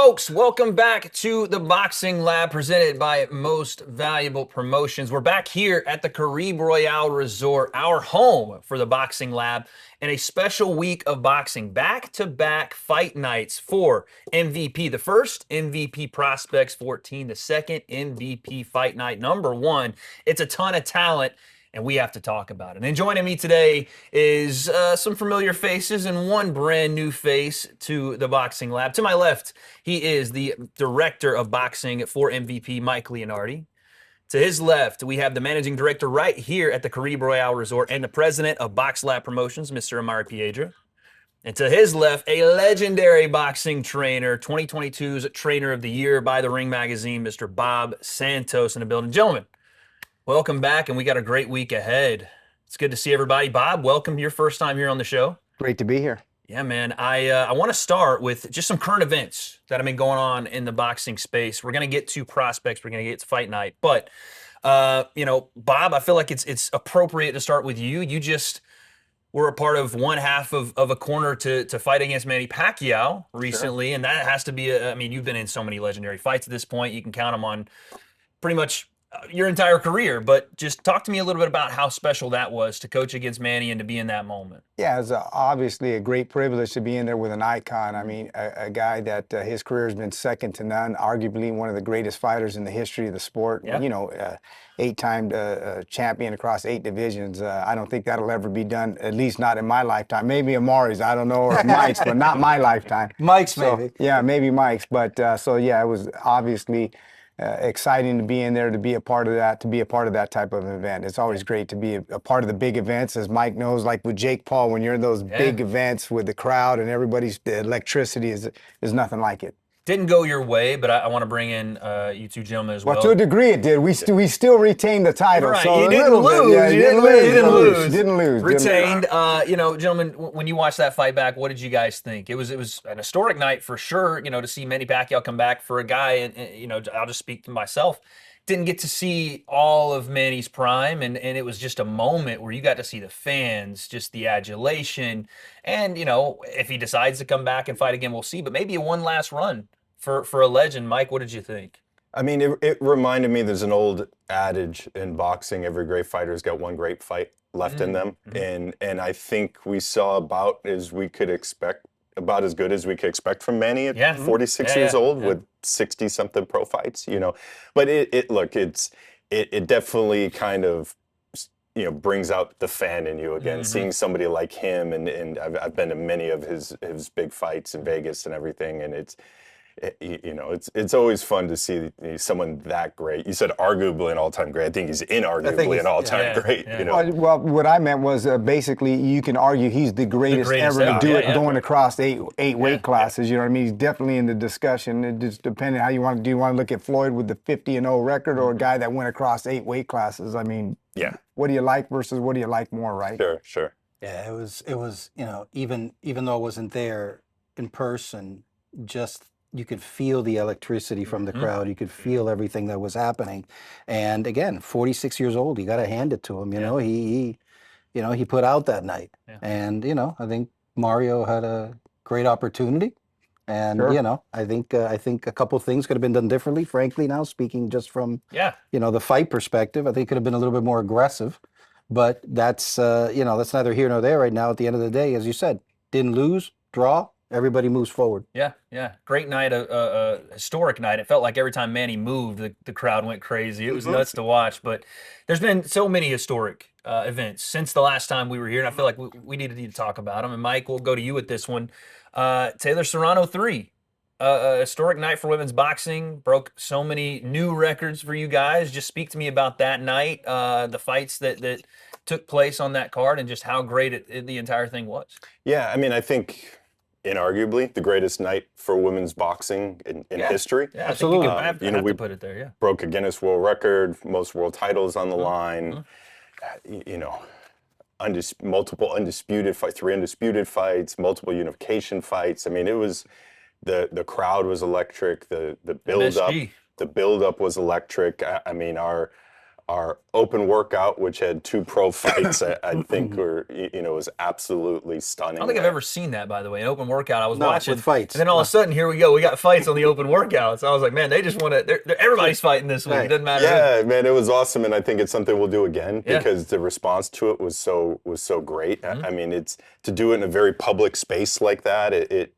folks, welcome back to the Boxing Lab presented by Most Valuable Promotions. We're back here at the Caribe Royale Resort, our home for the Boxing Lab, and a special week of boxing. Back-to-back fight nights for MVP. The first MVP Prospects 14, the second MVP Fight Night number 1. It's a ton of talent, and we have to talk about it. And joining me today is some familiar faces and one brand new face to the Boxing Lab. To my left, he is the director of boxing for MVP, Mike Leonardi. To his left, we have the managing director right here at the Caribe Royale Resort and the president of Box Lab Promotions, Mr. Amari Piedra. And to his left, a legendary boxing trainer, 2022's Trainer of the Year by the Ring Magazine, Mr. Bob Santos in the building. Gentlemen, welcome back, and we got a great week ahead. It's good to see everybody. Bob, welcome. Your first time here on the show. Great to be here. Yeah, man. I want to start with just some current events that have been going on in the boxing space. We're going to get to prospects. We're going to get to fight night. But, Bob, I feel like it's appropriate to start with you. You just were a part of one half of a corner to fight against Manny Pacquiao recently, sure. And that has to be you've been in so many legendary fights at this point. You can count them on pretty much your entire career, but just talk to me a little bit about how special that was to coach against Manny and to be in that moment. Yeah, it's obviously a great privilege to be in there with an icon. I mean, a guy that his career has been second to none, arguably one of the greatest fighters in the history of the sport. Yeah. You know, 8-time champion across 8 divisions. I don't think that'll ever be done, at least not in my lifetime. Maybe Amari's, I don't know, or Mike's, but not my lifetime. Mike's, maybe. Yeah, maybe Mike's. But so, yeah, it was obviously exciting to be in there, to be a part of that type of event. It's always great to be a part of the big events, as Mike knows, like with Jake Paul, when you're in those big events with the crowd and the electricity is nothing like it. Didn't go your way, but I want to bring in you two gentlemen as well. Well, to a degree it did. We still retained the title. Right. So you didn't lose. Yeah, you didn't lose. Didn't lose. Retained. Gentlemen, when you watched that fight back, what did you guys think? It was an historic night for sure. To see Manny Pacquiao come back for a guy, and I'll just speak to myself. Didn't get to see all of Manny's prime, and it was just a moment where you got to see the fans, just the adulation, and if he decides to come back and fight again, we'll see. But maybe a one last run for a legend. Mike, what did you think? I mean, it reminded me, there's an old adage in boxing: every great fighter's got one great fight left in them, and I think we saw about as good as we could expect from Manny at 46 years old with 60-something pro fights, But it definitely kind of brings out the fan in you again, seeing somebody like him, and I've been to many of his big fights in Vegas and everything, and it's always fun to see someone that great. You said arguably an all-time great. I think he's inarguably an all-time great. Well, what I meant was basically you can argue he's the greatest ever to do it, going across eight weight classes. You know what I mean? He's definitely in the discussion. It just depending how you want to do. You want to look at Floyd with the 50-0 record, or a guy that went across 8 weight classes? I mean, what do you like versus what do you like more, right? Sure. Yeah, it was even though I wasn't there in person, just you could feel the electricity from the crowd. You could feel everything that was happening. And again, 46 years old, you got to hand it to him. He put out that night. Yeah. And, I think Mario had a great opportunity. And, I think a couple of things could have been done differently, frankly, now speaking just from, the fight perspective. I think it could have been a little bit more aggressive. But that's that's neither here nor there right now. At the end of the day, as you said, didn't lose, draw. Everybody moves forward. Yeah. Great night, a historic night. It felt like every time Manny moved, the crowd went crazy. It was nuts to watch. But there's been so many historic events since the last time we were here, and I feel like we need to talk about them. And Mike, we'll go to you with this one. Taylor Serrano 3, a historic night for women's boxing, broke so many new records for you guys. Just speak to me about that night, the fights that took place on that card, and just how great the entire thing was. Yeah, I mean, I think inarguably the greatest night for women's boxing in history. Yeah, absolutely. I have to put it there. Yeah, broke a Guinness World Record, most world titles on the line. Multiple undisputed fights, 3 undisputed fights, multiple unification fights. I mean, it was the crowd was electric. The build up was electric. I mean, our Our open workout, which had 2 pro fights, I think were, was absolutely stunning. I don't think I've ever seen that, by the way, an open workout. I was watching with fights. and then all of a sudden, here we go. We got fights on the open workouts. I was like, man, they just want to. Everybody's fighting this week. It doesn't matter. Yeah, man, it was awesome, and I think it's something we'll do again because the response to it was so great. I mean, it's to do it in a very public space like that. It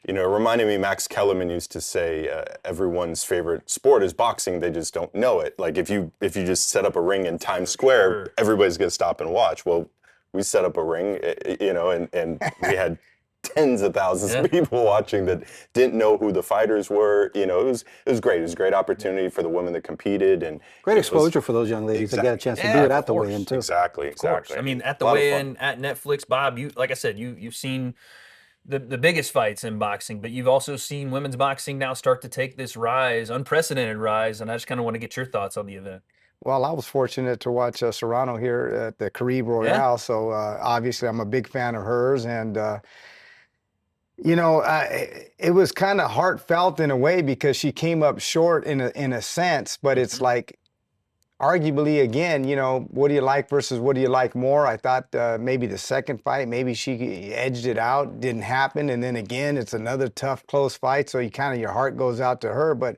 reminded me, Max Kellerman used to say, everyone's favorite sport is boxing, they just don't know it. Like if you just set up a ring in Times Square, everybody's gonna stop and watch. Well, we set up a ring, and we had tens of thousands of people watching that didn't know who the fighters were. It was great. It was a great opportunity for the women that competed, and great exposure for those young ladies to get a chance to do it at the weigh-in too. Exactly. I mean, at the weigh-in at Netflix, Bob, like I said, you've seen the biggest fights in boxing, but you've also seen women's boxing now start to take this rise, unprecedented rise, and I just kind of want to get your thoughts on the event. Well, I was fortunate to watch Serrano here at the Caribe Royale, so obviously I'm a big fan of hers, and it was kind of heartfelt in a way because she came up short in a sense, but it's like, arguably, again, what do you like versus what do you like more? I thought maybe the second fight, maybe she edged it out, didn't happen. And then again, it's another tough, close fight. So your heart goes out to her. But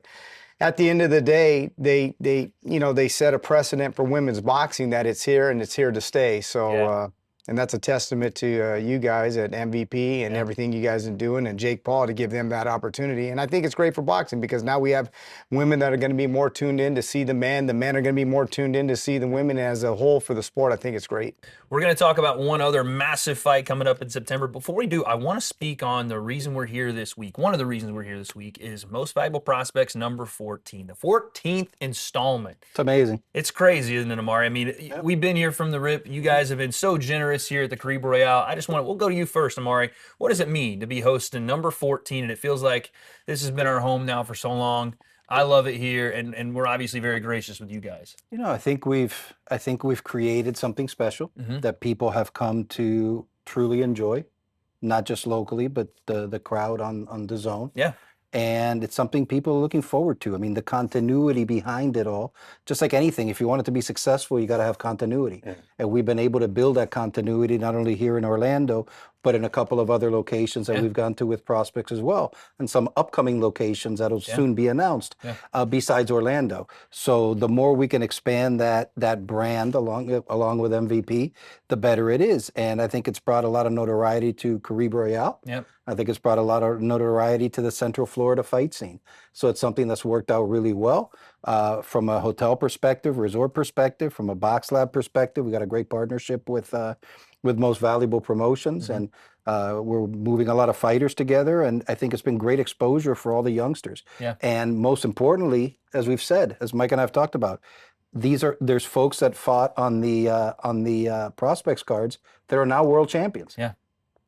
at the end of the day, they set a precedent for women's boxing that it's here and it's here to stay. So, and that's a testament to you guys at MVP and everything you guys are doing, and Jake Paul to give them that opportunity. And I think it's great for boxing because now we have women that are going to be more tuned in to see the men. The men are going to be more tuned in to see the women as a whole for the sport. I think it's great. We're going to talk about one other massive fight coming up in September. Before we do, I want to speak on the reason we're here this week. One of the reasons we're here this week is Most Valuable Prospects number 14, the 14th installment. It's amazing. It's crazy, isn't it, Amari? I mean, we've been here from the rip. You guys have been so generous here at the Caribe Royale. We'll go to you first, Amari. What does it mean to be hosting number 14? And it feels like this has been our home now for so long. I love it here, and we're obviously very gracious with you guys. I think we've created something special that people have come to truly enjoy, not just locally, but the crowd on the zone. Yeah. And it's something people are looking forward to. I mean, the continuity behind it all, just like anything, if you want it to be successful, you got to have continuity. Yeah. And we've been able to build that continuity not only here in Orlando, but in a couple of other locations that we've gone to with prospects as well, and some upcoming locations that'll soon be announced besides Orlando. So the more we can expand that brand along with MVP, the better it is. And I think it's brought a lot of notoriety to Caribe Royale. Yep. I think it's brought a lot of notoriety to the Central Florida fight scene. So it's something that's worked out really well from a hotel perspective, resort perspective, from a box lab perspective. We got a great partnership with Most Valuable Promotions, and we're moving a lot of fighters together, and I think it's been great exposure for all the youngsters. Yeah. And most importantly, as we've said, as Mike and I have talked about, there's folks that fought on the prospects cards that are now world champions. Yeah.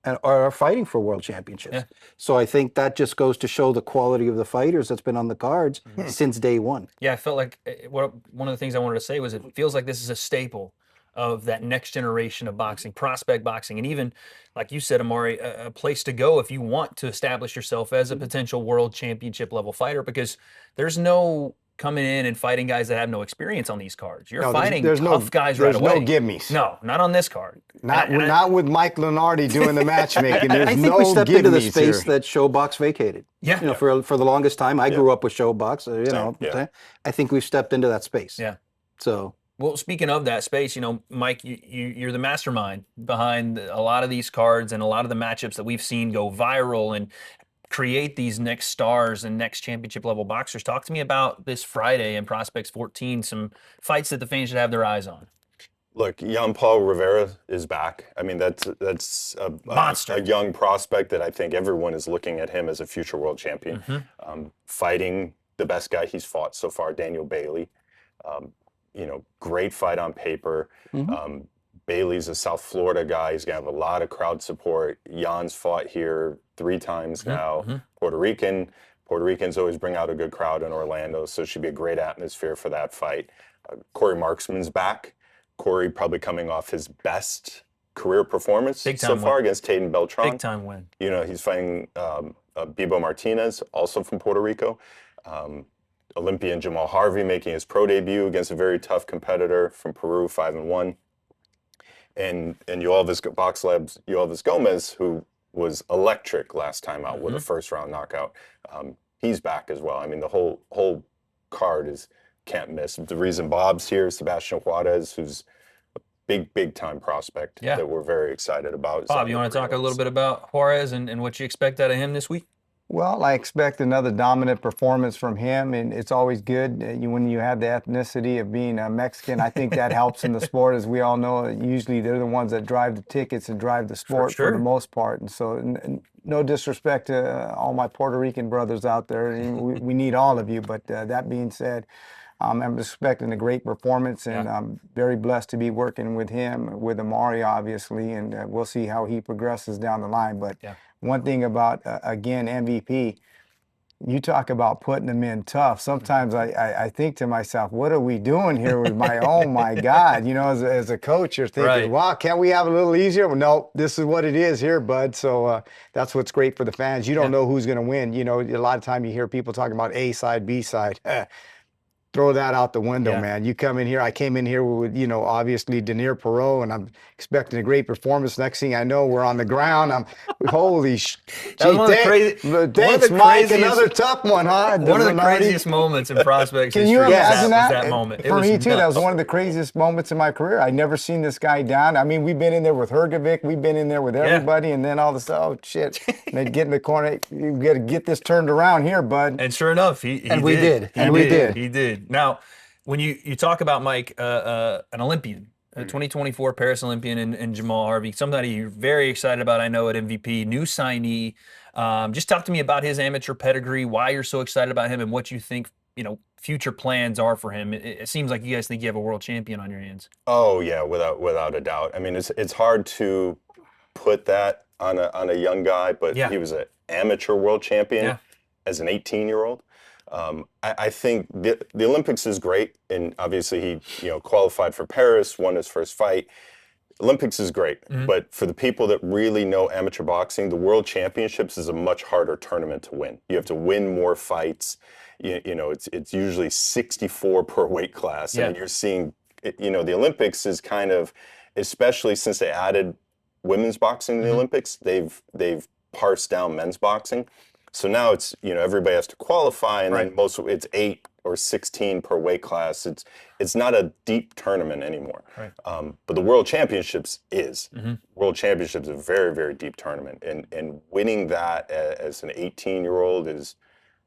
And are fighting for world championships. Yeah. So I think that just goes to show the quality of the fighters that's been on the cards since day one. Yeah, I felt like one of the things I wanted to say was it feels like this is a staple of that next generation of boxing, prospect boxing, and even, like you said, Amari, a place to go if you want to establish yourself as a potential world championship level fighter, because there's no coming in and fighting guys that have no experience on these cards. You're fighting tough guys right away. There's no gimmies. No, not on this card. Not with Mike Lenardi doing the matchmaking. There's I think we stepped into the space that Showbox vacated. Yeah. For the longest time, I grew up with Showbox. I think we've stepped into that space. Yeah. So. Well, speaking of that space, Mike, you're the mastermind behind a lot of these cards and a lot of the matchups that we've seen go viral and create these next stars and next championship level boxers. Talk to me about this Friday in Prospects 14, some fights that the fans should have their eyes on. Look, Jean-Paul Rivera is back. I mean, that's a monster, a young prospect that I think everyone is looking at him as a future world champion. Fighting the best guy he's fought so far, Daniel Bailey. Great fight on paper. Bailey's a South Florida guy. He's going to have a lot of crowd support. Jan's fought here 3 times now. Puerto Rican. Puerto Ricans always bring out a good crowd in Orlando, so it should be a great atmosphere for that fight. Corey Marksman's back. Corey probably coming off his best career performance so far against Taden Beltran. Big time win. He's fighting Bibo Martinez, also from Puerto Rico. Olympian Jamal Harvey making his pro debut against a very tough competitor from Peru, 5-1. And Box Lab's Yoelvis Gomez, who was electric last time out with a first-round knockout. He's back as well. I mean, the whole card is can't miss. The reason Bob's here, Sebastian Juarez, who's a big time prospect that we're very excited about. Bob, you want to talk a little bit about Juarez and what you expect out of him this week? Well, I expect another dominant performance from him, and it's always good when you have the ethnicity of being a Mexican. I think that helps in the sport, as we all know. Usually, they're the ones that drive the tickets and drive the sport for the most part. And so, no disrespect to all my Puerto Rican brothers out there. We need all of you. But that being said, I'm expecting a great performance, and I'm very blessed to be working with him, with Amari, obviously, and we'll see how he progresses down the line. But one thing about, again, MVP, you talk about putting them in tough. Sometimes I think to myself, what are we doing here with oh my God, as a coach, you're thinking, wow, can't we have a little easier? Well, no, this is what it is here, bud. So that's what's great for the fans. You don't know who's going to win. A lot of time you hear people talking about A side, B side. Throw that out the window, man. You come in here. I came in here with, obviously Denier Perot, and I'm expecting a great performance. Next thing I know, we're on the ground. Holy thanks, Mike. Another tough one, huh? One of the craziest moments in prospects. Can you imagine that moment? For me, too, that was one of the craziest moments in my career. I never seen this guy down. I mean, we've been in there with Hergovic. We've been in there with everybody, and then all of a sudden, oh, shit. They get in the corner. You got to get this turned around here, bud. And sure enough, he did. Now, when you talk about, Mike, an Olympian, a 2024 Paris Olympian and Jamal Harvey, somebody you're very excited about, I know, at MVP, new signee. Just talk to me about his amateur pedigree, why you're so excited about him, and what you think, future plans are for him. It seems like you guys think you have a world champion on your hands. Oh, yeah, without a doubt. I mean, it's hard to put that on a young guy, but he was an amateur world champion as an 18-year-old. I think the Olympics is great, and obviously he qualified for Paris, won his first fight. Olympics is great, but for the people that really know amateur boxing, the World Championships is a much harder tournament to win. You have to win more fights. It's usually 64 per weight class. I mean, you're seeing, the Olympics is kind of, especially since they added women's boxing to the Olympics, they've parsed down men's boxing. So now it's, everybody has to qualify, and then it's 8 or 16 per weight class. It's not a deep tournament anymore. But the World Championships is. World Championships is a very, very deep tournament. And winning that as an 18-year-old is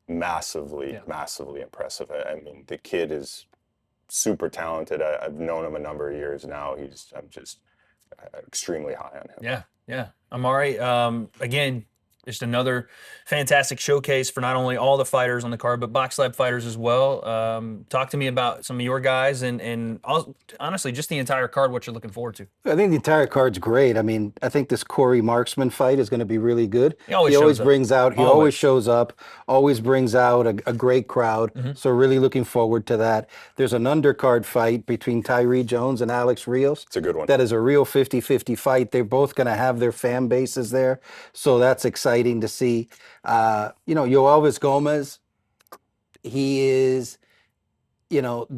massively impressive. I mean, the kid is super talented. I've known him a number of years now. I'm just extremely high on him. Yeah. Amari, again, just another fantastic showcase for not only all the fighters on the card, but Box Lab fighters as well. Talk to me about some of your guys and honestly, just the entire card, what you're looking forward to. I think the entire card's great. I mean, I think this Corey Marksman fight is going to be really good. He always shows up, always brings out a great crowd. So really looking forward to that. There's an undercard fight between Tyree Jones and Alex Rios. It's a good one. That is a real 50-50 fight. They're both going to have their fan bases there. So that's exciting to see. Yoelvis Gomez, he is,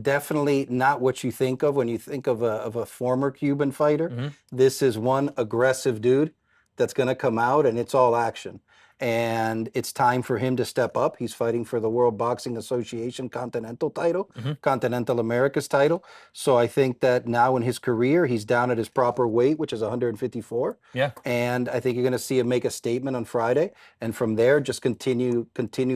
definitely not what you think of when you think of a former Cuban fighter. This is one aggressive dude that's going to come out, and it's all action. And it's time for him to step up. He's fighting for the World Boxing Association Continental title, Continental Americas title. So I think that now in his career, he's down at his proper weight, which is 154. And I think you're going to see him make a statement on Friday, and from there just continue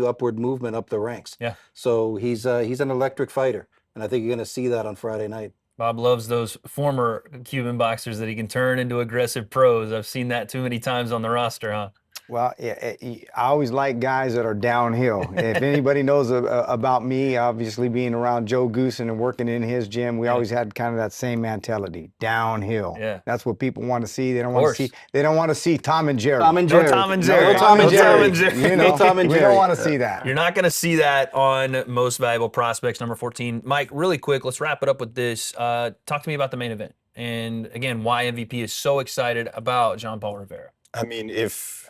upward movement up the ranks. So he's an electric fighter, and I think you're going to see that on Friday night. Bob loves those former Cuban boxers that he can turn into aggressive pros. I've seen that too many times on the roster, huh? Well, I always like guys that are downhill. If anybody knows about me, obviously being around Joe Goosen and working in his gym, we always had kind of that same mentality, downhill. That's what people want to see. They don't want to see. They don't want to see Tom and Jerry. Tom and Jerry. No Tom and Jerry. No Tom and Jerry. No Tom and Jerry. We don't want to see that. You're not going to see that on Most Valuable Prospects, number 14. Mike, really quick, let's wrap it up with this. Talk to me about the main event, and again, why MVP is so excited about Jean Paul Rivera. I mean, if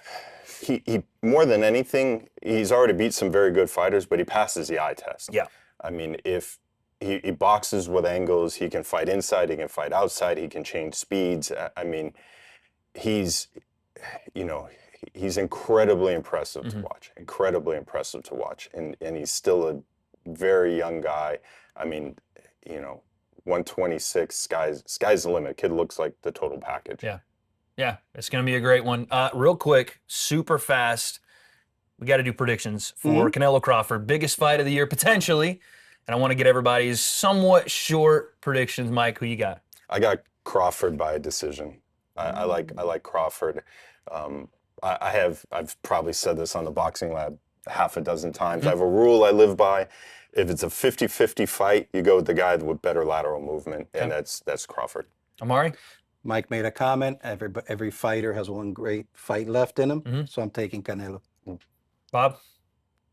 he more than anything, he's already beat some very good fighters, but he passes the eye test. Yeah. I mean, if he boxes with angles, he can fight inside, he can fight outside, he can change speeds. I mean, he's incredibly impressive to watch, and he's still a very young guy. I mean, 126, sky's the limit. Kid looks like the total package. Yeah, it's going to be a great one. Real quick, super fast, we got to do predictions for Canelo Crawford. Biggest fight of the year, potentially. And I want to get everybody's somewhat short predictions. Mike, who you got? I got Crawford by a decision. I like Crawford. I've probably said this on the Boxing Lab half a dozen times. I have a rule I live by. If it's a 50-50 fight, you go with the guy with better lateral movement, and that's Crawford. Amari? Mike made a comment. Every fighter has one great fight left in him, so I'm taking Canelo. Bob?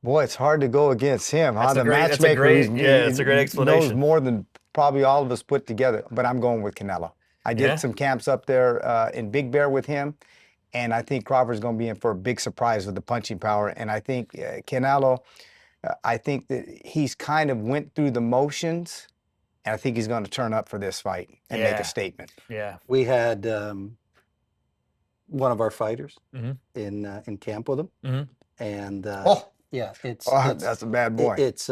Boy, it's hard to go against him. That's The a great matchmaker, that's a great explanation. knows more than probably all of us put together, but I'm going with Canelo. I did some camps up there in Big Bear with him, and I think Crawford's going to be in for a big surprise with the punching power. And I think Canelo, I think that he's kind of went through the motions, and I think he's going to turn up for this fight and make a statement. Yeah. We had one of our fighters in camp with him, and yeah, it's that's a bad boy. He's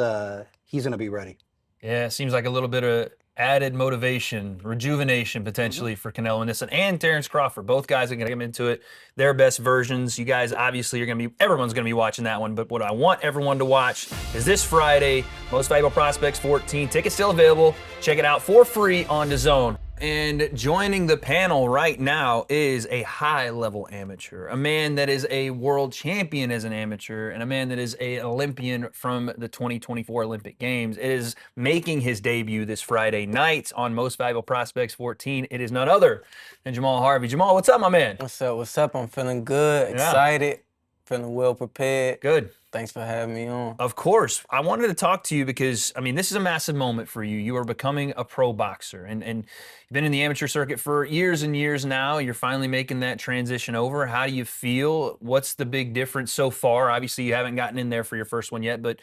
going to be ready. Yeah, it seems like a little bit of added motivation, rejuvenation potentially for Canelo in this one, and Terrence Crawford. Both guys are going to come into it their best versions. You guys obviously everyone's going to be watching that one, but what I want everyone to watch is this Friday, Most Valuable Prospects 14. Tickets still available. Check it out for free on DAZN. And joining the panel right now is a high-level amateur, a man that is a world champion as an amateur, and a man that is an Olympian from the 2024 Olympic Games. It is making his debut this Friday night on Most Valuable Prospects 14. It is none other than Jamal Harvey. Jamal, what's up, my man? What's up? What's up? I'm feeling good, excited, feeling well prepared. Good. Thanks for having me on. Of course. I wanted to talk to you because, I mean, this is a massive moment for you. You are becoming a pro boxer, and you've been in the amateur circuit for years and years now. You're finally making that transition over. How do you feel? What's the big difference so far? Obviously, you haven't gotten in there for your first one yet, but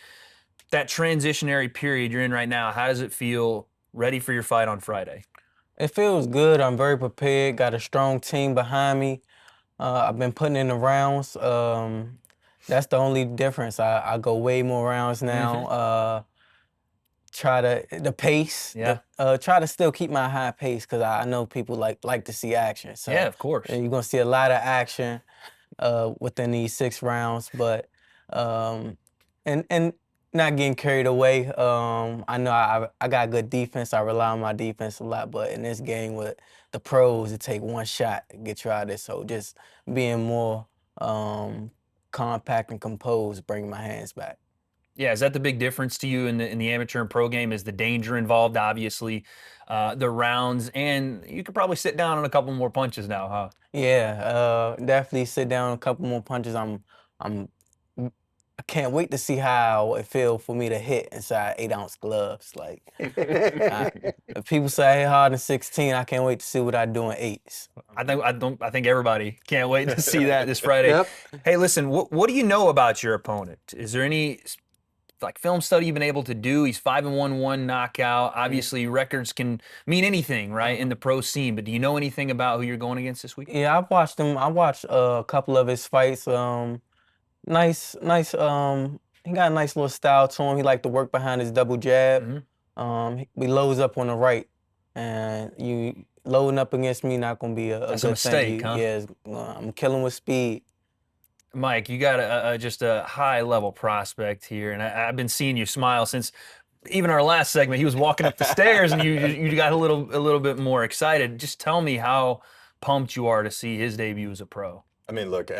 that transitionary period you're in right now, how does it feel ready for your fight on Friday? It feels good. I'm very prepared. Got a strong team behind me. I've been putting in the rounds. That's the only difference. I go way more rounds now. Try the pace. Try to still keep my high pace because I know people like to see action. So yeah, of course. You're gonna see a lot of action within these 6 rounds, but and not getting carried away. I know I got good defense. I rely on my defense a lot, but in this game with the pros, it take one shot to get you out of this. So just being more compact and composed, bringing my hands back. Yeah, is that the big difference to you in the amateur and pro game? Is the danger involved, obviously, the rounds, and you could probably sit down on a couple more punches now, huh? Yeah, definitely sit down on a couple more punches. I can't wait to see how it feels for me to hit inside 8-ounce gloves. Like, if people say I hit hard in 16, I can't wait to see what I do in 8s. I think everybody can't wait to see that this Friday. Yep. Hey, listen, what do you know about your opponent? Is there any film study you've been able to do? He's 5-1 knockout. Obviously, records can mean anything, right, in the pro scene. But do you know anything about who you're going against this week? Yeah, I've watched him. I watched a couple of his fights. Nice. He got a nice little style to him. He like to work behind his double jab. He loads up on the right, and you loading up against me not gonna be a That's good a mistake, thing. huh? Yeah, I'm killing with speed. Mike, you got just a high-level prospect here, and I've been seeing you smile since even our last segment. He was walking up the stairs, and you got a little bit more excited. Just tell me how pumped you are to see his debut as a pro. I mean, look,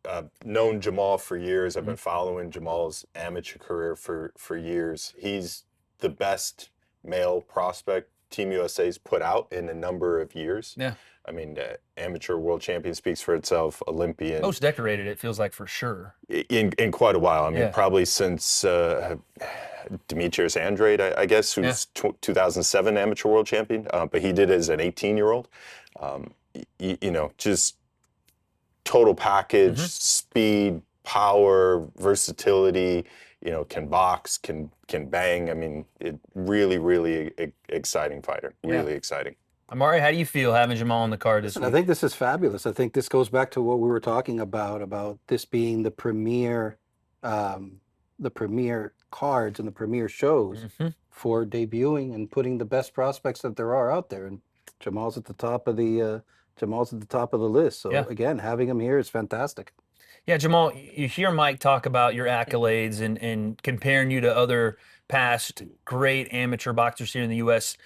I've known Jamal for years. I've been following Jamal's amateur career for years. He's the best male prospect Team USA's put out in a number of years. Yeah. I mean, amateur world champion speaks for itself, Olympian. Most decorated, it feels like, for sure. In quite a while. I mean, probably since Demetrius Andrade, I guess, who's 2007 amateur world champion. But he did it as an 18-year-old. Just total package, speed, power, versatility. You know, can box, can bang. I mean, really exciting fighter. Really exciting. Amari, how do you feel having Jamal on the card this Listen, week? I think this is fabulous. I think this goes back to what we were talking about this being the premier cards and the premier shows for debuting and putting the best prospects that there are out there. And Jamal's at the top of the list. So again, having him here is fantastic. Yeah, Jamal, you hear Mike talk about your accolades and comparing you to other past great amateur boxers here in the U.S.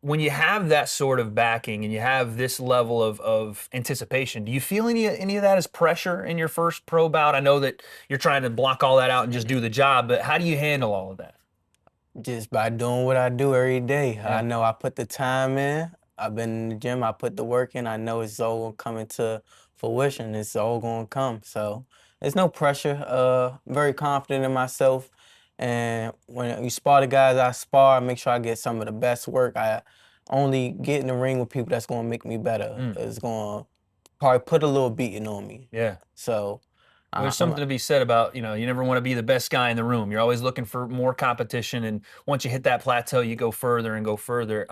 When you have that sort of backing and you have this level of anticipation, do you feel any of that as pressure in your first pro bout? I know that you're trying to block all that out and just do the job, but how do you handle all of that? Just by doing what I do every day. I know I put the time in. I've been in the gym. I put the work in. I know it's all going to come into fruition. It's all going to come. So there's no pressure. Very confident in myself. And when you spar the guys I spar, I make sure I get some of the best work. I only get in the ring with people that's going to make me better. It's going to probably put a little beating on me. Yeah. So there's something to be said about, you never want to be the best guy in the room. You're always looking for more competition. And once you hit that plateau, you go further and go further.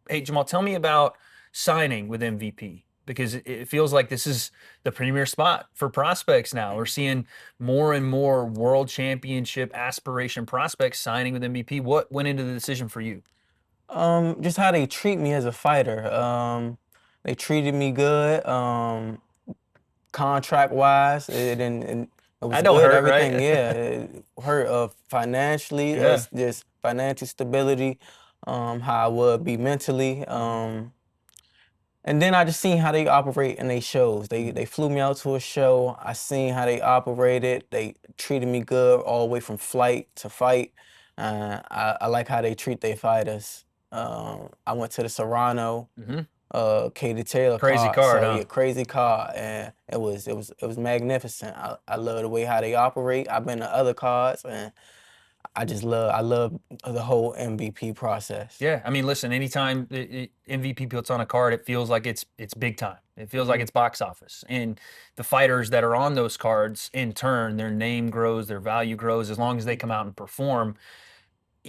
Hey, Jamal, tell me about signing with MVP, because it feels like this is the premier spot for prospects now. We're seeing more and more world championship aspiration prospects signing with MVP. What went into the decision for you? Just how they treat me as a fighter. They treated me good. Contract-wise, it was I don't good. hurt, Everything, right? it hurt financially, just financial stability, how I would be mentally. And then I just seen how they operate in their shows. They flew me out to a show. I seen how they operated. They treated me good all the way from flight to fight. I like how they treat their fighters. I went to the Serrano. Katie Taylor crazy card, so, huh? Yeah, crazy card, and it was magnificent. I love the way how they operate. I've been to other cards, and I love the whole MVP process. Yeah, I mean, listen, anytime MVP puts on a card, it feels like it's big time. It feels like it's box office, and the fighters that are on those cards, in turn, their name grows, their value grows as long as they come out and perform.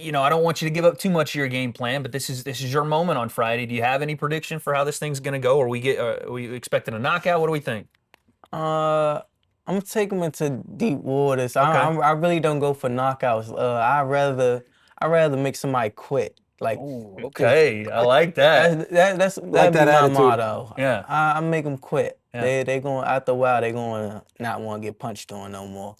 I don't want you to give up too much of your game plan, but this is your moment on Friday. Do you have any prediction for how this thing's going to go? Are we expecting a knockout? What do we think? I'm gonna take them into deep waters. Okay. I really don't go for knockouts. I rather make somebody quit. Like, okay, I like that. That'd be my attitude. motto. Yeah. I make them quit. Yeah. They going after a while. They going to not want to get punched on no more.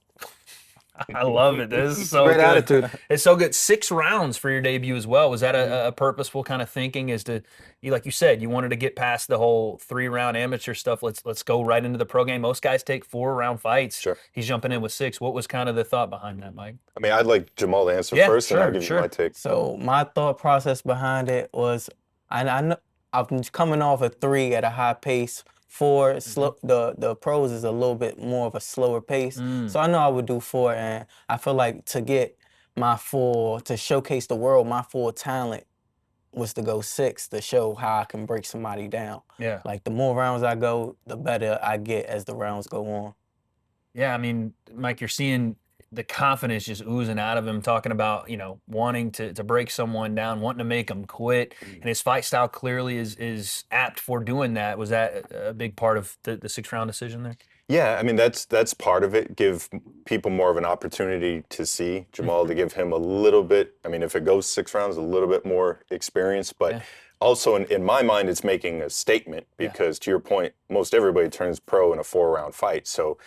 I love it. This is so Great good. attitude. It's so good. 6 rounds for your debut as well. Was that a purposeful kind of thinking as to, like you said, you wanted to get past the whole 3-round amateur stuff. Let's go right into the pro game. Most guys take 4-round fights. Sure. He's jumping in with 6. What was kind of the thought behind that, Mike? I mean, I'd like Jamal to answer first, and I'll give you my take. So my thought process behind it was, I know I'm coming off a 3 at a high pace. 4, the pros is a little bit more of a slower pace. So I know I would do 4, and I feel like to get my full, to showcase the world, my full talent was to go 6 to show how I can break somebody down. Yeah. Like the more rounds I go, the better I get as the rounds go on. Yeah, I mean, Mike, you're seeing the confidence just oozing out of him, talking about, wanting to break someone down, wanting to make them quit. And his fight style clearly is apt for doing that. Was that a big part of the 6-round decision there? Yeah, I mean, that's part of it. Give people more of an opportunity to see Jamal, to give him a little bit, I mean, if it goes 6 rounds, a little bit more experience. But also, in my mind, it's making a statement because, to your point, most everybody turns pro in a 4-round fight. So,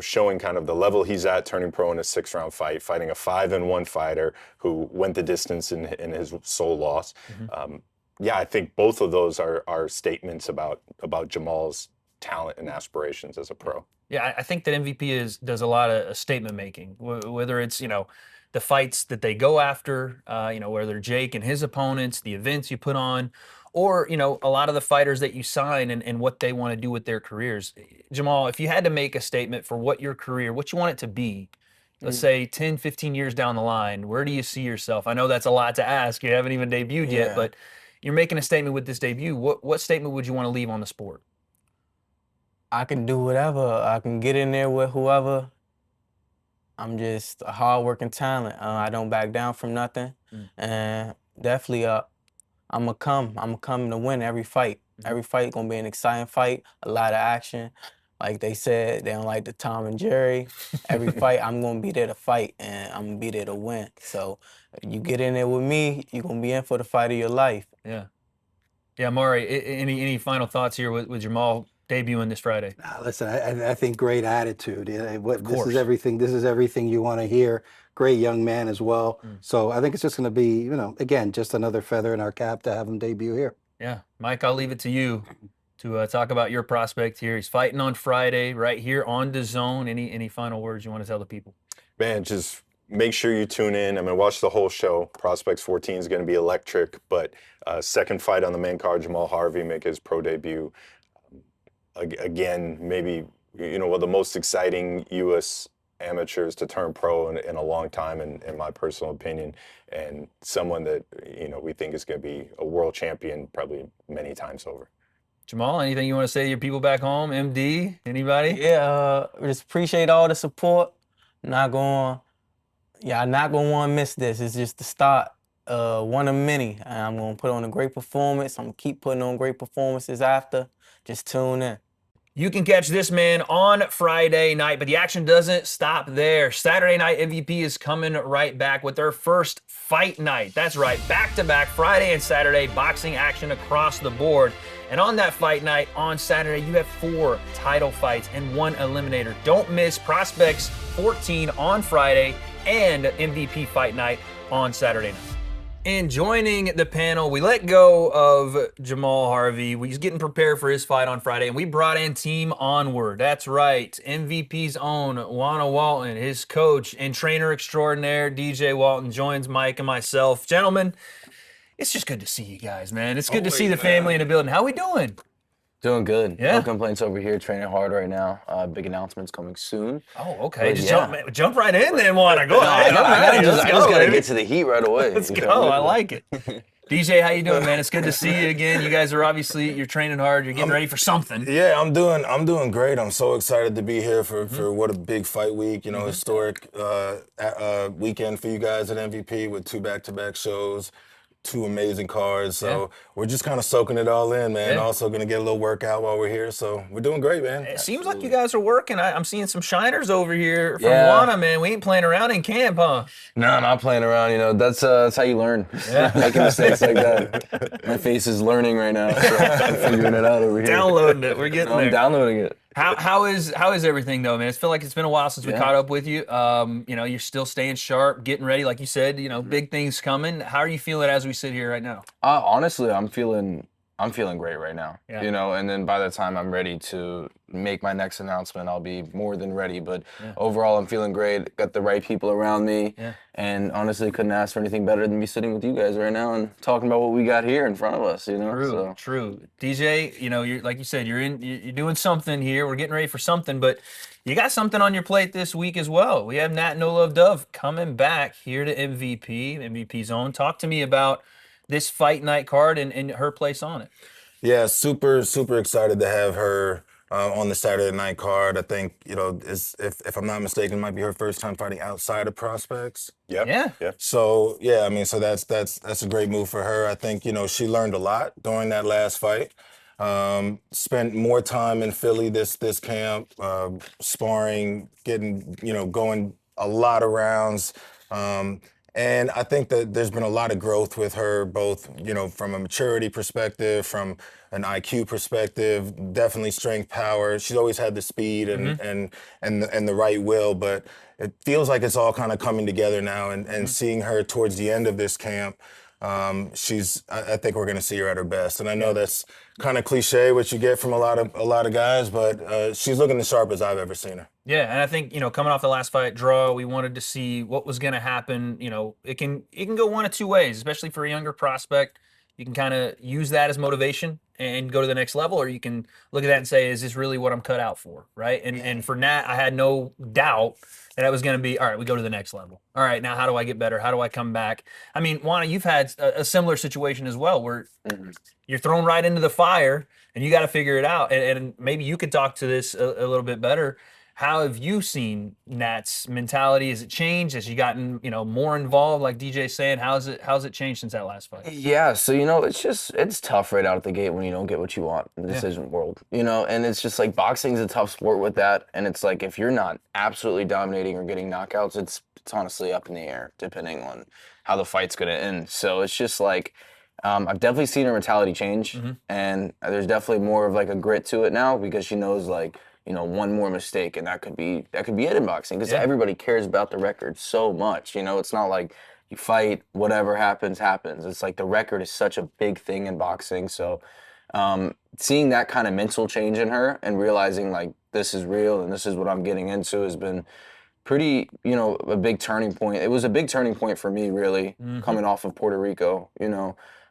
showing kind of the level he's at, turning pro in a 6-round fight, fighting a 5-1 fighter who went the distance in his sole loss. I think both of those are statements about Jamal's talent and aspirations as a pro. Yeah, I think that MVP does a lot of statement making, whether it's, the fights that they go after, whether Jake and his opponents, the events you put on, or, a lot of the fighters that you sign and what they want to do with their careers. Jamal, if you had to make a statement for what your career, what you want it to be, let's say 10, 15 years down the line, where do you see yourself? I know that's a lot to ask. You haven't even debuted yet, but you're making a statement with this debut. What statement would you want to leave on the sport? I can do whatever. I can get in there with whoever. I'm just a hard-working talent. I don't back down from nothing, and definitely, I'm gonna come to win every fight. Every fight gonna be an exciting fight, a lot of action. Like they said, they don't like the Tom and Jerry. Every fight, I'm gonna be there to fight, and I'm gonna be there to win. So, if you get in there with me, you're gonna be in for the fight of your life. Yeah. Yeah, Mari, any final thoughts here with Jamal debuting this Friday? Listen, I think great attitude. This course. is everything. This is everything you want to hear. Great young man as well. So I think it's just going to be, again, just another feather in our cap to have him debut here. Yeah, Mike, I'll leave it to you to talk about your prospect here. He's fighting on Friday right here on DAZN. Any final words you want to tell the people? Man, just make sure you tune in. I mean, watch the whole show. Prospects 14 is going to be electric, but second fight on the main card, Jamal Harvey make his pro debut. Again, maybe, one of the most exciting U.S. amateurs to turn pro in a long time, in my personal opinion, and someone that, we think is going to be a world champion probably many times over. Jamal, anything you want to say to your people back home? MD, anybody? Yeah, just appreciate all the support. I'm not going to want to miss this. It's just the start, one of many. And I'm going to put on a great performance. I'm going to keep putting on great performances after. Just tune in. You can catch this man on Friday night, but the action doesn't stop there. Saturday night MVP is coming right back with their first fight night. That's right, back-to-back Friday and Saturday boxing action across the board. And on that fight night on Saturday, you have 4 title fights and 1 eliminator. Don't miss Prospects 14 on Friday and MVP fight night on Saturday night. And joining the panel, we let go of Jamal Harvey. He's getting prepared for his fight on Friday, and we brought in Team Onward. That's right, MVP's own Juana Walton, his coach and trainer extraordinaire, DJ Walton, joins Mike and myself. Gentlemen, it's just good to see you guys, man. It's good to see the family in the building. How we doing? Doing good. Yeah. No complaints over here. Training hard right now. Big announcements coming soon. Oh, okay. But Just yeah. jump right in then, Juana. Go ahead. I Let's just go, gotta baby. get to the heat right away. Let's go. I like it. DJ, how you doing, man? It's good to see you again. You guys are obviously, you're training hard. You're getting ready for something. Yeah, I'm doing great. I'm so excited to be here for what a big fight week. Historic weekend for you guys at MVP with 2 back-to-back shows. 2 amazing cards, so we're just kind of soaking it all in, man. Yeah. Also gonna get a little workout while we're here, so we're doing great, man. It seems like you guys are working. I'm seeing some shiners over here from Yeah. Juana, man. We ain't playing around in camp, huh? No, not playing around. That's how you learn. Yeah. Making mistakes like that. My face is learning right now, so I'm figuring it out over here. Downloading it. We're getting I'm there. downloading it. How is everything though, man? I feel like it's been a while since we Yeah. caught up with you. You're still staying sharp, getting ready, like you said. Big things coming. How are you feeling as we sit here right now? Honestly, I'm feeling great right now. Yeah. And then by the time I'm ready to make my next announcement, I'll be more than ready. But overall, I'm feeling great. Got the right people around me. Yeah. And honestly, couldn't ask for anything better than be sitting with you guys right now and talking about what we got here in front of us, True. DJ, you're like you said, you're doing something here. We're getting ready for something, but you got something on your plate this week as well. We have Nat No Love Dove coming back here to MVP Zone. Talk to me about this fight night card and her place on it. Yeah, super, super excited to have her on the Saturday night card. I think, if I'm not mistaken, it might be her first time fighting outside of Prospects. Yep. Yeah. So so that's a great move for her. I think she learned a lot during that last fight. Spent more time in Philly this camp, sparring, getting going a lot of rounds. And I think that there's been a lot of growth with her, both from a maturity perspective, from an IQ perspective, definitely strength, power. She's always had the speed and the right will, but it feels like it's all kind of coming together now. And seeing her towards the end of this camp, I think we're going to see her at her best. And I know that's kind of cliche, what you get from a lot of guys, but she's looking as sharp as I've ever seen her. Yeah, and I think, coming off the last fight draw, we wanted to see what was going to happen. It can go one of two ways, especially for a younger prospect. You can kind of use that as motivation and go to the next level, or you can look at that and say, is this really what I'm cut out for, right? And for Nat, I had no doubt that was going to be, all right, we go to the next level. All right, now how do I get better? How do I come back? I mean, Juana, you've had a similar situation as well where you're thrown right into the fire and you got to figure it out. And maybe you could talk to this a little bit better. How have you seen Nat's mentality? Has it changed? Has you gotten, more involved? Like DJ's saying, how's it changed since that last fight? Yeah, so it's tough right out of the gate when you don't get what you want in the decision world, and it's just like boxing's a tough sport with that, and it's like if you're not absolutely dominating or getting knockouts, it's honestly up in the air depending on how the fight's gonna end. So it's just like I've definitely seen her mentality change, and there's definitely more of like a grit to it now because she knows like one more mistake and that could be it in boxing because everybody cares about the record so much. It's not like you fight, whatever happens, happens. It's like the record is such a big thing in boxing. So seeing that kind of mental change in her and realizing like this is real and this is what I'm getting into has been pretty, a big turning point. It was a big turning point for me, really, coming off of Puerto Rico.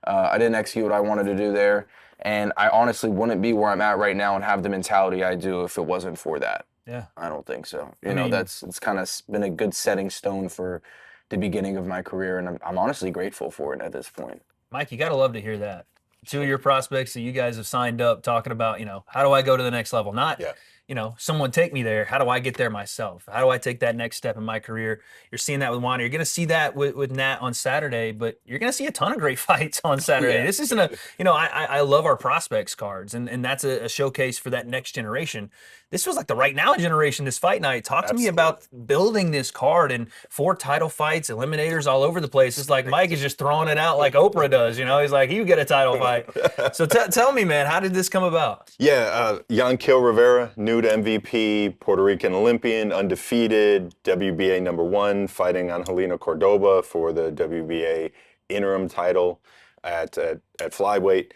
I didn't execute what I wanted to do there. And I honestly wouldn't be where I'm at right now and have the mentality I do if it wasn't for that. Yeah. I don't think so. It's kind of been a good setting stone for the beginning of my career, and I'm honestly grateful for it at this point. Mike, you got to love to hear that. 2 of your prospects that you guys have signed up talking about, how do I go to the next level? Not, someone take me there. How do I get there myself? How do I take that next step in my career? You're seeing that with Juan. You're going to see that with Nat on Saturday, but you're going to see a ton of great fights on Saturday. Yeah. This isn't I love our prospects cards, and that's a showcase for that next generation. This was like the right now generation, this fight night. Talk to me about building this card and 4 title fights, eliminators all over the place. It's like Mike is just throwing it out like Oprah does. He's like, you get a title fight. So tell me, man, how did this come about? Yeah, Yanquil Rivera, new to MVP, Puerto Rican Olympian, undefeated, WBA #1, fighting Angelino Cordoba for the WBA interim title at flyweight.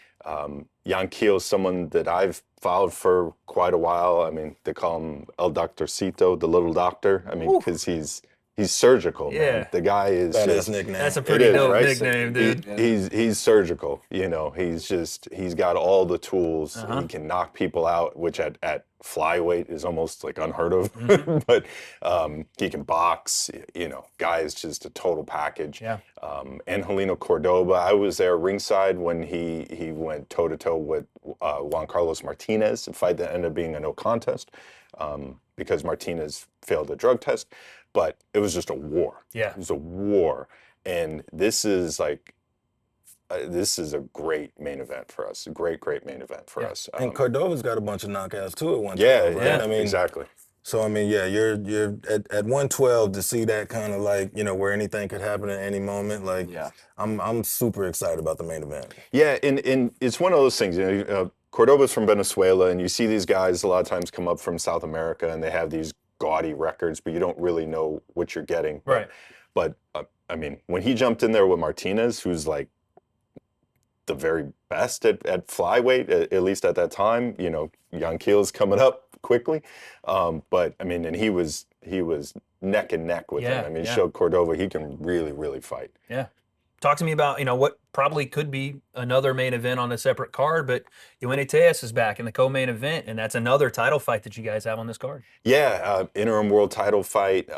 Yanquil is someone that I've followed for quite a while. I mean, they call him El Doctorcito, the little doctor. I mean, because he's surgical, man. The guy is That just, is nickname. That's a pretty dope right? nickname, dude. He's surgical. He's got all the tools. He can knock people out, which at flyweight is almost like unheard of. But he can box. Guy is just a total package. Yeah. Angelino Cordoba, I was there ringside when he went toe to toe with Juan Carlos Martinez, a fight that ended up being a no contest because Martinez failed the drug test. But it was just a war. Yeah. It was a war. And this is like, this is a great main event for us. A great main event for us. And Cordova's got a bunch of knockouts too at 112. Yeah, right? yeah, I mean, exactly. So I mean, yeah, you're at 112 to see that kind of like where anything could happen at any moment. Like, I'm super excited about the main event. Yeah, and it's one of those things. Cordoba's from Venezuela, and you see these guys a lot of times come up from South America, and they have these gaudy records, but you don't really know what you're getting. Right. But I mean, when he jumped in there with Martinez, who's like the very best at flyweight, at least at that time, Yanquil's coming up quickly. But I mean, and he was neck and neck with him. I mean, showed Cordova he can really, really fight. Yeah. Talk to me about, what probably could be another main event on a separate card, but Juarez is back in the co-main event, and that's another title fight that you guys have on this card. Yeah, interim world title fight.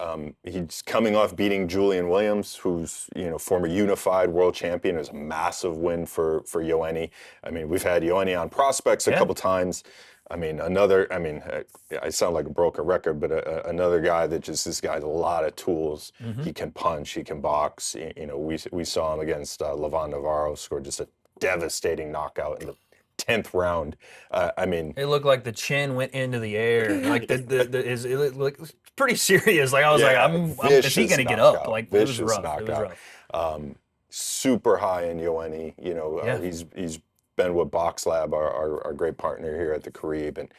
He's coming off beating Julian Williams, who's, former unified world champion. It was a massive win for Yoeni. I mean, we've had Yoeni on prospects a couple times. I mean, I sound like a broken record, but another guy that this guy's a lot of tools. He can punch, he can box. We saw him against Levon Navarro, scored just a devastating knockout in the 10th round. It looked like the chin went into the air. Like it looked pretty serious. Like I was is he gonna get up? Like it was rough. Knockout. It was rough. Super high in Yoeni. He's been with Box Lab, our great partner here at the Caribe, and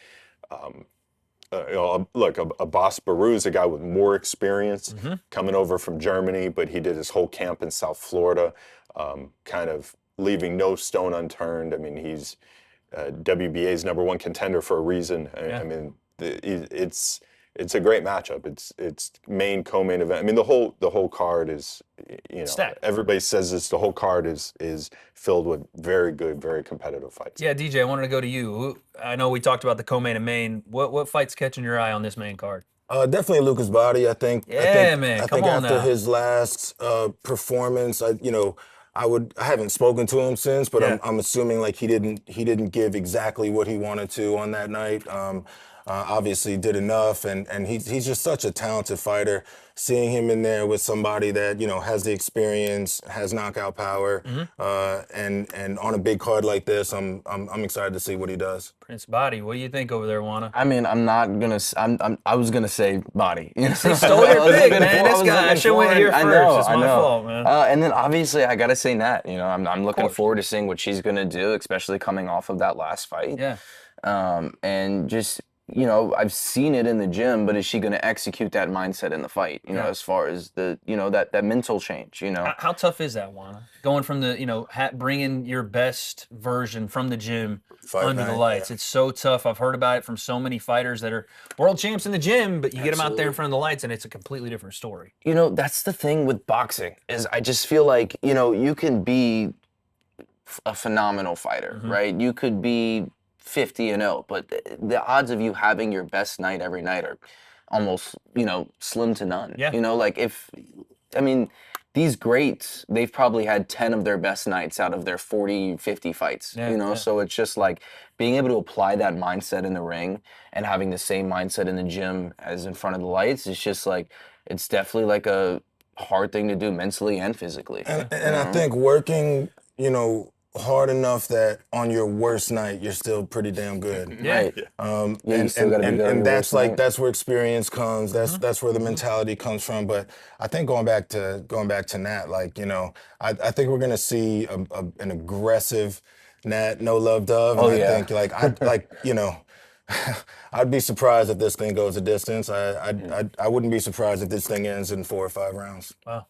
look, a Boss Baru's a guy with more experience coming over from Germany, but he did his whole camp in South Florida, kind of leaving no stone unturned. I mean, he's WBA's #1 contender for a reason. I mean, it's a great matchup. It's main co-main event. I mean, the whole card is, stacked. Everybody says this. The whole card is filled with very good, very competitive fights. Yeah, DJ, I wanted to go to you. I know we talked about the co-main and main. What fight's catching your eye on this main card? Definitely Lucas Body. I think. Yeah, man. I Come think on after now. his last performance, I haven't spoken to him since, but I'm assuming like he didn't give exactly what he wanted to on that night. Obviously did enough, and he's just such a talented fighter. Seeing him in there with somebody that has the experience, has knockout power, and on a big card like this, I'm excited to see what he does. Prince Body, what do you think over there, Juana? I mean, I'm not gonna. I was gonna say Body. You know? He stole your pick, man. This guy, I should went here first. It's my fault, man. And then obviously I gotta say Nat. I'm looking forward to seeing what she's gonna do, especially coming off of that last fight. Yeah. And just. I've seen it in the gym, but is she going to execute that mindset in the fight? As far as the, that mental change. How tough is that, Juana? Going from the, bringing your best version from the gym under the lights. It's so tough. I've heard about it from so many fighters that are world champs in the gym, but you get them out there in front of the lights, and it's a completely different story. That's the thing with boxing is I just feel like you can be a phenomenal fighter, right? You could be 50-0, but the odds of you having your best night every night are almost, slim to none. Yeah. These greats, they've probably had 10 of their best nights out of their 40, 50 fights, So it's just like being able to apply that mindset in the ring and having the same mindset in the gym as in front of the lights. It's just like, it's definitely like a hard thing to do mentally and physically. And I think working, hard enough that on your worst night you're still pretty damn good. Yeah. And that's like that's where experience comes. That's where the mentality comes from. But I think going back to Nat, I think we're gonna see an aggressive Nat, no love Dove. And I think I'd be surprised if this thing goes a distance. I wouldn't be surprised if this thing ends in 4 or 5 rounds. Wow.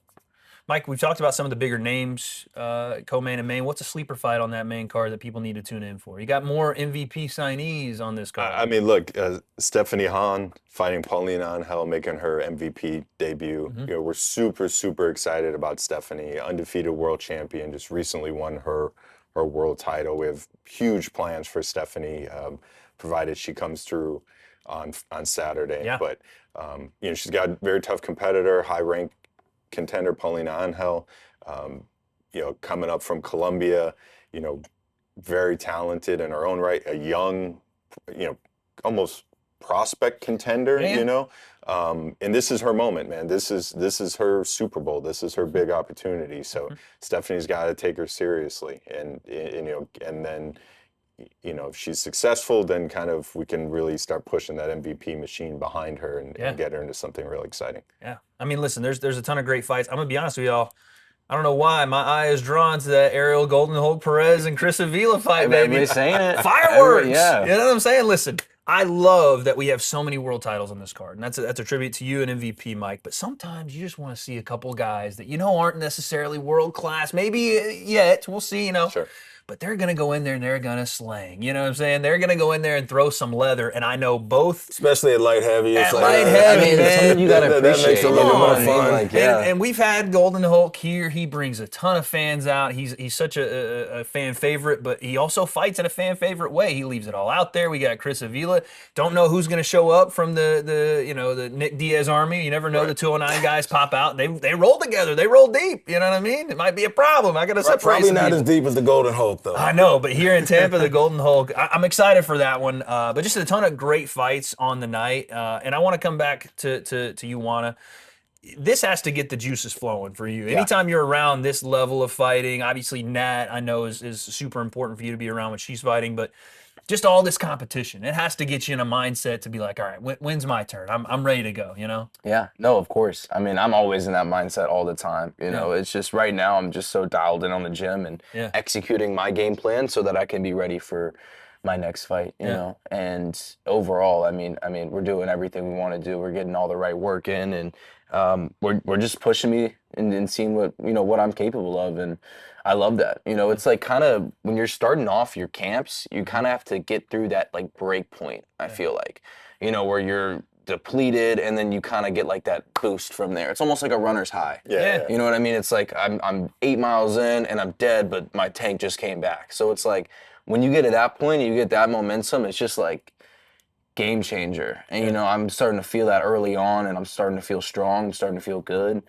Mike, we've talked about some of the bigger names, co-main and main. What's a sleeper fight on that main card that people need to tune in for? You got more MVP signees on this card. I mean, look, Stephanie Hahn fighting Paulina Angel, making her MVP debut. We're super, super excited about Stephanie, undefeated world champion, just recently won her world title. We have huge plans for Stephanie, provided she comes through on Saturday. Yeah. But she's got a very tough competitor, high rank contender Paulina Angel, coming up from Colombia, very talented in her own right, a young, almost prospect contender, and this is her moment, man. This is her Super Bowl. This is her big opportunity. So Stephanie's got to take her seriously, and then if she's successful, then kind of we can really start pushing that MVP machine behind her and get her into something really exciting. Yeah. I mean, listen, there's a ton of great fights. I'm going to be honest with y'all. I don't know why. My eye is drawn to that Ariel Golden Hulk Perez and Chris Avila fight, baby. Everybody's saying it. Fireworks! Yeah. You know what I'm saying? Listen, I love that we have so many world titles on this card, and that's a tribute to you and MVP, Mike. But sometimes you just want to see a couple guys that aren't necessarily world class. Maybe yet. We'll see, Sure. But they're going to go in there and they're going to slang. You know what I'm saying? They're going to go in there and throw some leather. And I know both. Especially at light heavy. At light heavy, man. Something you got to appreciate. That makes it a little more fun. And we've had Golden Hulk here. He brings a ton of fans out. He's such a fan favorite, but he also fights in a fan favorite way. He leaves it all out there. We got Chris Avila. Don't know who's going to show up from the Nick Diaz army. You never know. The 209 guys pop out. They roll together. They roll deep. You know what I mean? It might be a problem. I got to separate. Probably not as deep as the Golden Hulk, though. I know, but here in Tampa, the Golden Hulk, I'm excited for that one. But just a ton of great fights on the night. And I want to come back to you, Juana. This has to get the juices flowing for you. Anytime you're around this level of fighting, obviously Nat, I know, is super important for you to be around when she's fighting, but just all this competition, it has to get you in a mindset to be like, all right, when's my turn? I'm ready to go, Yeah, no, of course. I mean, I'm always in that mindset all the time. It's just right now I'm just so dialed in on the gym and executing my game plan so that I can be ready for my next fight, you know. And overall, I mean, we're doing everything we want to do. We're getting all the right work in, and we're just pushing me and seeing what I'm capable of, and I love that. It's like kind of when you're starting off your camps, you kind of have to get through that like break point. I feel like, where you're depleted and then you kind of get like that boost from there. It's almost like a runner's high. Yeah. You know what I mean? It's like I'm 8 miles in and I'm dead, but my tank just came back. So it's like when you get to that point and you get that momentum, it's just like game changer. And I'm starting to feel that early on, and I'm starting to feel strong. I'm starting to feel good.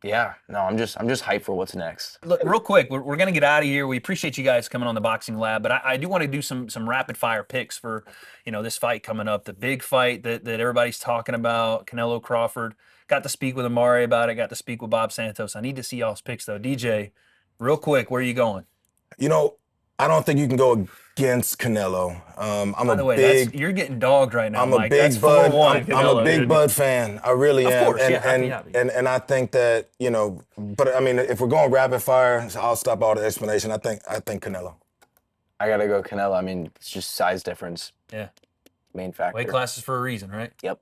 Yeah, no, I'm just hyped for what's next. Look, real quick, we're going to get out of here. We appreciate you guys coming on the Boxing Lab, but I do want to do some rapid fire picks for, this fight coming up, the big fight that everybody's talking about, Canelo Crawford. Got to speak with Amari about it. Got to speak with Bob Santos. I need to see y'all's picks though. DJ, real quick, where are you going? I don't think you can go against Canelo. By the way, you're getting dogged right now, I'm Mike. a big That's Bud. 4-1 I'm a big dude. Bud fan. I really am. Of course, and, yeah. and I think that but I mean, if we're going rapid fire, I'll stop all the explanation. I think Canelo. I gotta go Canelo. I mean, it's just size difference. Yeah. Main factor. Weight classes for a reason, right? Yep.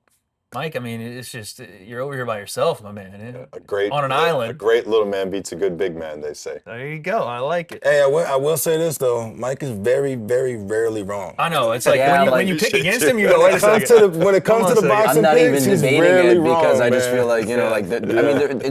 Mike, I mean, it's just you're over here by yourself, my man. On an island. A great little man beats a good big man, they say. There you go. I like it. Hey, I will say this though, Mike is very, very rarely wrong. I know. It's like Yeah, when you pick against him, you go, wait a second. When it comes to the boxing I'm not picks, even he's debating rarely it because wrong, I just man. feel like I mean,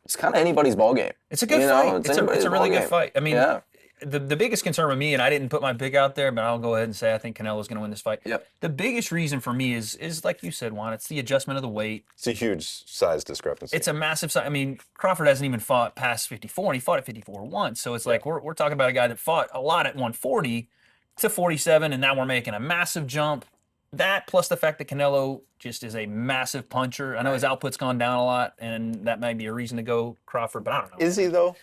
it's kind of anybody's ball game. It's a good fight. It's a really good fight. I mean, yeah. the biggest concern with me, and I didn't put my pick out there, but I'll go ahead and say I think Canelo's going to win this fight. Yep. The biggest reason for me is like you said, Juan, it's the adjustment of the weight. It's a huge size discrepancy. It's a massive size. I mean, Crawford hasn't even fought past 54, and he fought at 54 once. So it's like we're talking about a guy that fought a lot at 140 to 47, and now we're making a massive jump. That plus the fact that Canelo just is a massive puncher. I know his output's gone down a lot, and that might be a reason to go Crawford, but I don't know. Is he though?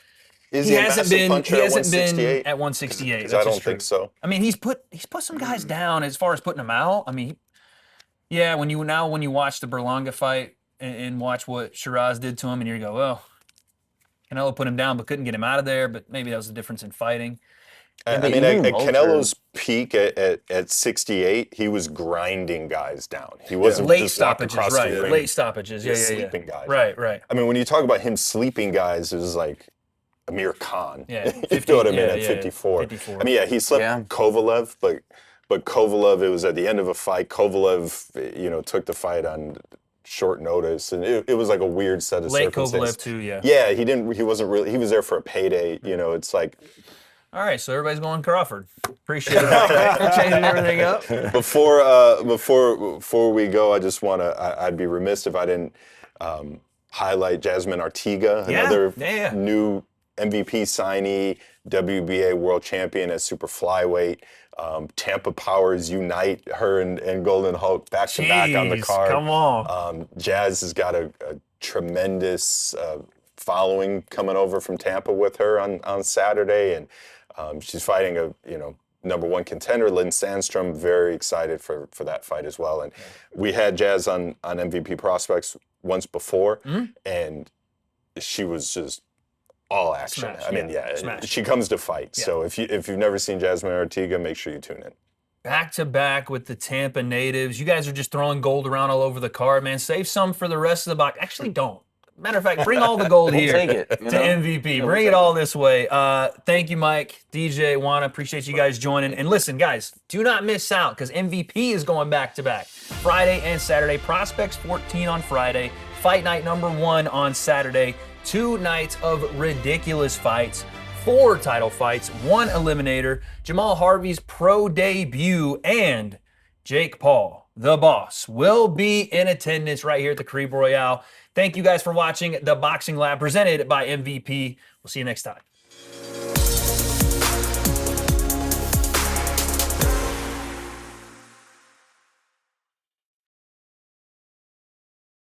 Is He he a hasn't massive been. puncher He at hasn't been 168? at 168. 'Cause That's I just don't think true. so. I mean, he's put some guys down as far as putting them out. I mean, yeah. When you watch the Berlanga fight and watch what Shiraz did to him, and you go, well, Canelo put him down, but couldn't get him out of there. But maybe that was the difference in fighting. I but mean, even at Vulture- Canelo's peak at 68, he was grinding guys down. He wasn't Late just walking stoppages, across right? the ring. Late stoppages, yeah, just yeah, sleeping guys. Right. I mean, when you talk about him sleeping guys, it was like Amir Khan. Yeah, you 50, know what I mean? yeah, At yeah, 54. 54. I mean, yeah, he slept Yeah. Kovalev, but Kovalev, it was at the end of a fight. Kovalev, took the fight on short notice, and it was like a weird set of Late circumstances. Kovalev too, yeah. Yeah, he wasn't really. He was there for a payday. It's like All right, so everybody's going Crawford. Appreciate that. We're changing everything up. before we go, I just want to. I'd be remiss if I didn't highlight Jasmine Artiga, Yeah, another yeah. new MVP signee, WBA world champion at super flyweight. Tampa Powers unite her and Golden Hulk back to back on the Jeez, card. come on. Jazz has got a tremendous following coming over from Tampa with her on Saturday, and she's fighting a number one contender, Lynn Sandstrom. Very excited for that fight as well. And we had Jazz on MVP Prospects once before, and she was just all action. Smash, I mean, smash. she comes to fight. Yeah. So if you've never seen Jasmine Artiga, make sure you tune in. Back to back with the Tampa natives. You guys are just throwing gold around all over the card, man. Save some for the rest of the box. Actually, don't. Matter of fact, bring all the gold here take it, to MVP. we'll Bring take it all this way. Thank you, Mike, DJ, Juana. Appreciate you guys joining. And listen, guys, do not miss out because MVP is going back to back Friday and Saturday. Prospects 14 on Friday. Fight night number 1 on Saturday. 2 nights of ridiculous fights. 4 title fights, 1 eliminator, Jamal Harvey's pro debut, and Jake Paul, the boss, will be in attendance right here at the Caribe Royale. Thank you guys for watching The Boxing Lab presented by MVP. We'll see you next time.